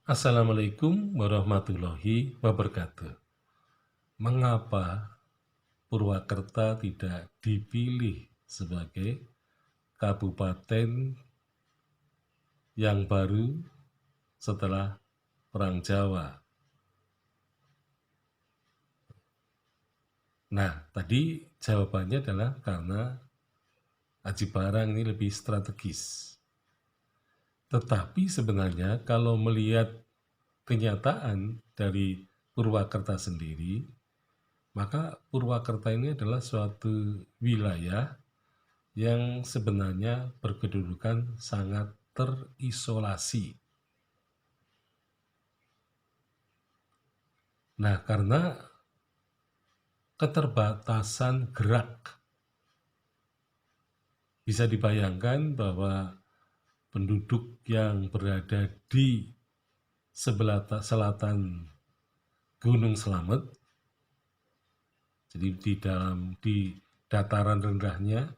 Assalamualaikum warahmatullahi wabarakatuh. Mengapa Purwakarta tidak dipilih sebagai kabupaten yang baru setelah Perang Jawa? Nah, tadi jawabannya adalah karena Aji Barang ini lebih strategis. Tetapi sebenarnya kalau melihat kenyataan dari Purwakarta sendiri, maka Purwakarta ini adalah suatu wilayah yang sebenarnya berkedudukan sangat terisolasi. Nah, karena keterbatasan gerak, bisa dibayangkan bahwa penduduk yang berada di sebelah selatan Gunung Slamet, jadi di dataran rendahnya.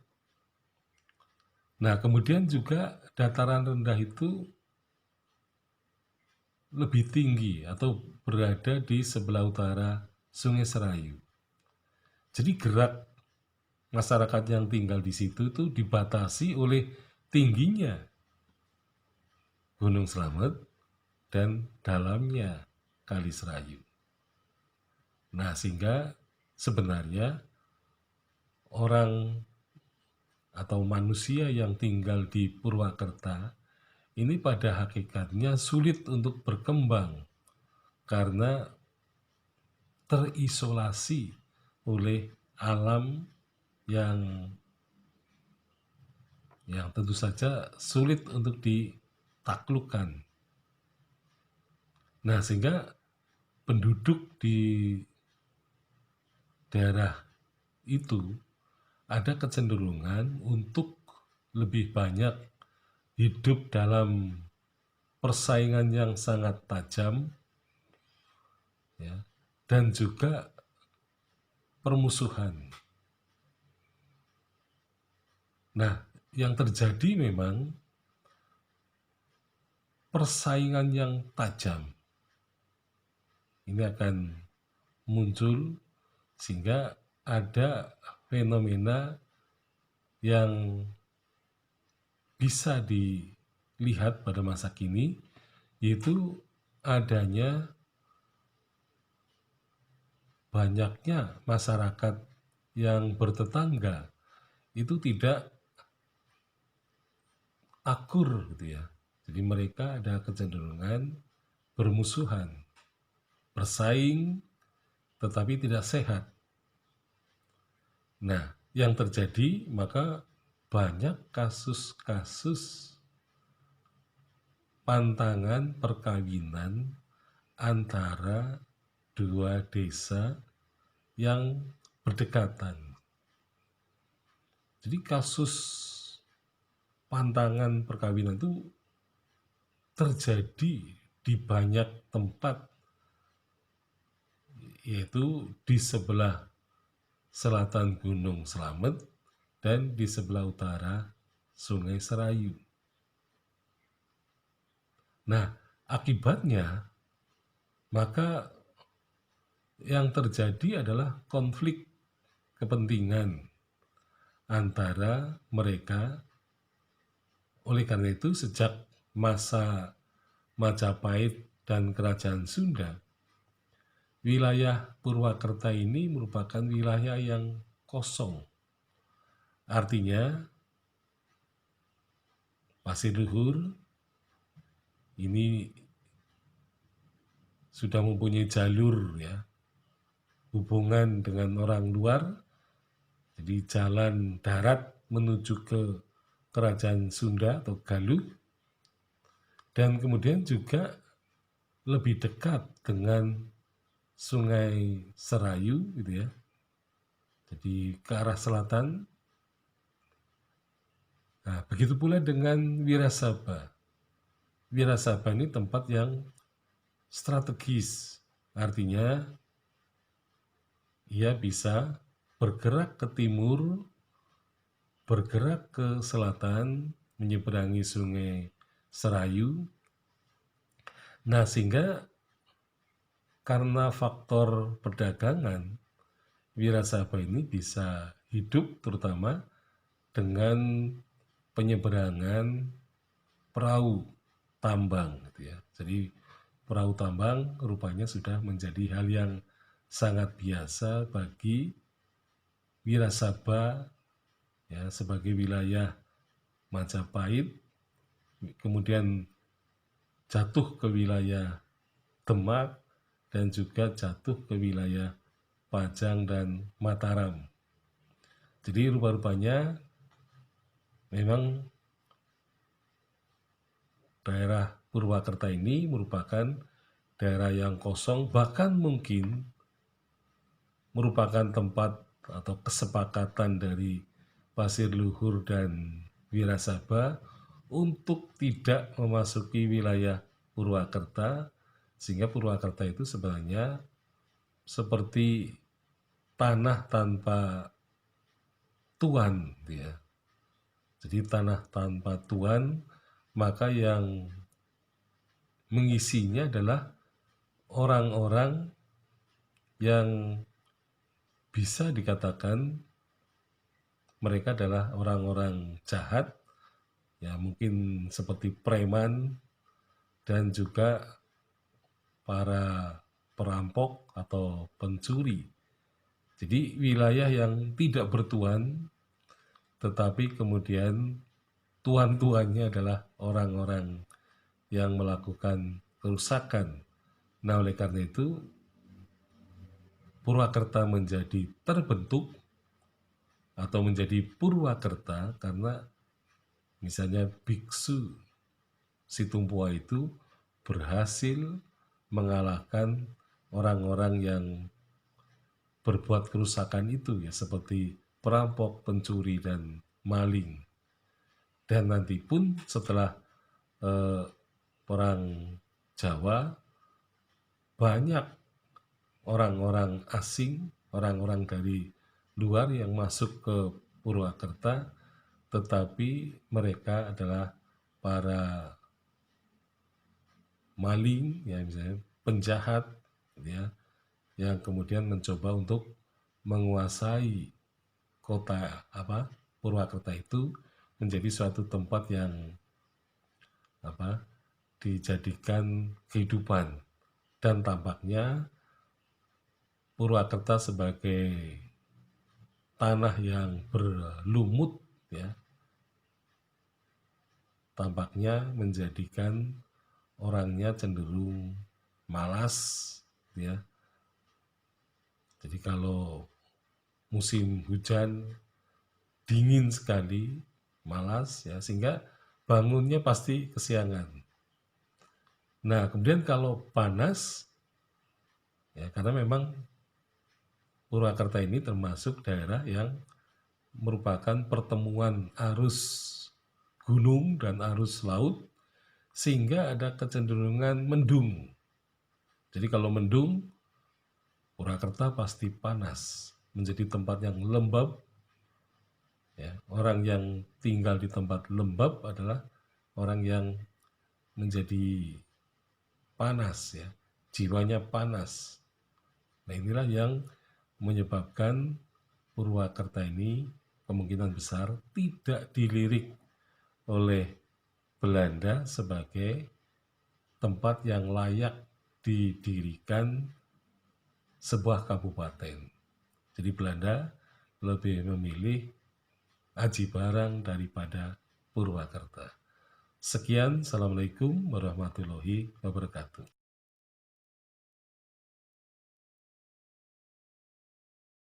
Nah, kemudian juga dataran rendah itu lebih tinggi atau berada di sebelah utara Sungai Serayu. Jadi gerak masyarakat yang tinggal di situ itu dibatasi oleh tingginya Gunung Slamet dan dalamnya Kali Serayu. Nah, sehingga sebenarnya orang atau manusia yang tinggal di Purwakarta ini pada hakikatnya sulit untuk berkembang karena terisolasi oleh alam yang tentu saja sulit untuk ditaklukkan. Nah, sehingga penduduk di daerah itu ada kecenderungan untuk lebih banyak hidup dalam persaingan yang sangat tajam, ya, dan juga permusuhan. Nah, yang terjadi memang persaingan yang tajam ini akan muncul sehingga ada fenomena yang bisa dilihat pada masa kini, yaitu adanya banyaknya masyarakat yang bertetangga itu tidak akur gitu ya. Jadi mereka ada kecenderungan bermusuhan, bersaing tetapi tidak sehat. Nah, yang terjadi maka banyak kasus-kasus pantangan perkawinan antara dua desa yang berdekatan. Jadi kasus pantangan perkawinan itu terjadi di banyak tempat, yaitu di sebelah selatan Gunung Slamet dan di sebelah utara Sungai Serayu. Nah, akibatnya maka yang terjadi adalah konflik kepentingan antara mereka. Oleh karena itu, sejak masa Majapahit dan Kerajaan Sunda, wilayah Purwakarta ini merupakan wilayah yang kosong. Artinya, Pasir Luhur ini sudah mempunyai jalur ya, hubungan dengan orang luar, jadi jalan darat menuju ke Kerajaan Sunda atau Galuh, dan kemudian juga lebih dekat dengan Sungai Serayu gitu ya. Jadi ke arah selatan. Nah, begitu pula dengan Wirasaba. Wirasaba ini tempat yang strategis. Artinya ia bisa bergerak ke timur, bergerak ke selatan, menyeberangi Sungai Serayu, Nah, sehingga karena faktor perdagangan, Wirasaba ini bisa hidup terutama dengan penyeberangan perahu tambang gitu ya. Jadi perahu tambang rupanya sudah menjadi hal yang sangat biasa bagi Wirasaba ya, sebagai wilayah Majapahit, kemudian jatuh ke wilayah Demak, dan juga jatuh ke wilayah Pajang dan Mataram. Jadi rupa-rupanya memang daerah Purwakarta ini merupakan daerah yang kosong, bahkan mungkin merupakan tempat atau kesepakatan dari Pasir Luhur dan Wirasaba untuk tidak memasuki wilayah Purwakarta, sehingga Purwakarta itu sebenarnya seperti tanah tanpa tuan, gitu ya. Jadi tanah tanpa tuan, maka yang mengisinya adalah orang-orang yang bisa dikatakan mereka adalah orang-orang jahat, ya mungkin seperti preman dan juga para perampok atau pencuri. Jadi wilayah yang tidak bertuan, tetapi kemudian tuan-tuannya adalah orang-orang yang melakukan kerusakan. Nah, oleh karena itu Purwakarta menjadi terbentuk atau menjadi Purwakarta karena misalnya biksu Situmpuan itu berhasil mengalahkan orang-orang yang berbuat kerusakan itu ya, seperti perampok, pencuri, dan maling. Dan nanti pun setelah perang Jawa, banyak orang-orang asing, orang-orang dari luar yang masuk ke Purwakarta, tetapi mereka adalah para maling, ya misalnya penjahat, ya, yang kemudian mencoba untuk menguasai kota Purwakarta itu menjadi suatu tempat yang dijadikan kehidupan, dan tampaknya Purwakarta sebagai tanah yang berlumut ya, tampaknya menjadikan orangnya cenderung malas ya. Jadi kalau musim hujan dingin sekali, malas ya, sehingga bangunnya pasti kesiangan. Nah, kemudian kalau panas ya, karena memang Purwakarta ini termasuk daerah yang merupakan pertemuan arus gunung dan arus laut, sehingga ada kecenderungan mendung. Jadi kalau mendung, Purwakarta pasti panas, menjadi tempat yang lembab. Ya, orang yang tinggal di tempat lembab adalah orang yang menjadi panas, ya, jiwanya panas. Nah, inilah yang menyebabkan Purwakarta ini kemungkinan besar tidak dilirik oleh Belanda sebagai tempat yang layak didirikan sebuah kabupaten. Jadi Belanda lebih memilih Aji Barang daripada Purwakarta. Sekian, Assalamualaikum warahmatullahi wabarakatuh.